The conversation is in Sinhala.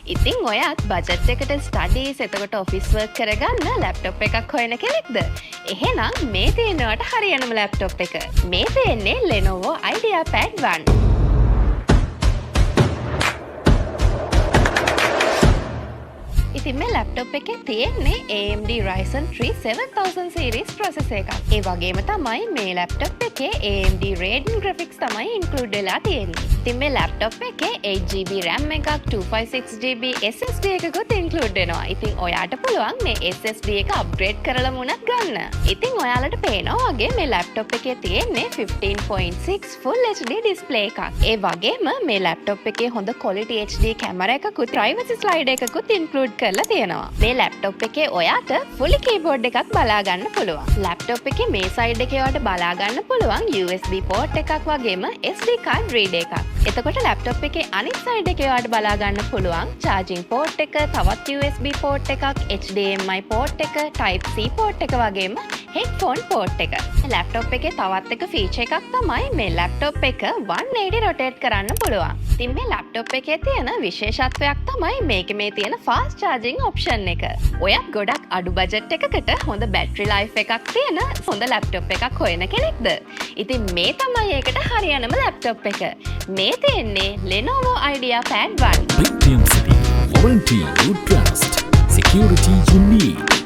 ඉතින් ඔයත් බජට් එකට ස්ටඩීස් එතකොට ඔෆිස් වර්ක් කරගන්න ලැප්ටොප් එකක් හොයන කෙනෙක්ද? එහෙනම් මේ තියෙනවට හරියනම ලැප්ටොප් එක. මේ තියෙන්නේ Lenovo IdeaPad 1. ඉතින් මේ ලැප්ටොප් එකේ තියෙන්නේ AMD Ryzen 3 7000 series processor එකක්. ඒ වගේම තමයි මේ ලැප්ටොප් එකේ AMD Radeon graphics තමයි include වෙලා තියෙන්නේ. ඉතින් මේ ලැප්ටොප් එකේ 8GB RAM එකක් 256GB SSD එකකුත් include වෙනවා. ඉතින් ඔයාට පුළුවන් මේ SSD එක upgrade කරලා මුණක් ගන්න. ඉතින් ඔයාලට පේනවා වගේ මේ ලැප්ටොප් එකේ තියෙන්නේ 15.6 Full HD display එකක්. ඒ වගේම මේ ලැප්ටොප් එකේ හොඳ quality HD camera එකකුත් privacy slide එකකුත් include කරලා තියෙනවා. මේ ලැප්ටොප් එකේ ඔයාට fully keyboard එකක් බලා ගන්න පුළුවන්. ලැප්ටොප් එකේ මේ side එකේ ඔයාට බලා ගන්න පුළුවන් USB port එකක් වගේම SD card reader එකක්. එතකොට ලැප්ටොප් එකේ අනිත් side එකේ ඔයාට බලා ගන්න පුළුවන් charging port එක, තවත් USB port එකක්, HDMI port එක, Type C port එක වගේම headphone port එක. ලැප්ටොප් එකේ තවත් එක feature එකක් තමයි මේ ලැප්ටොප් එක 180 rotate කරන්න පුළුවන්. ඉතින් මේ ලැප්ටොප් එකේ තියෙන විශේෂත්වයක් තමයි මේකේ මේ තියෙන fast charging option එක. ඔයත් ගොඩක් අඩු බජට් එකකට හොඳ battery life එකක් තියෙන හොඳ ලැප්ටොප් එකක් හොයන කෙනෙක්ද? ඉතින් මේ තමයි ඒකට හරියනම ලැප්ටොප් එක. මේ තියෙන්නේ Lenovo IdeaPad 1. Premium City. Warranty you trust. Security you need.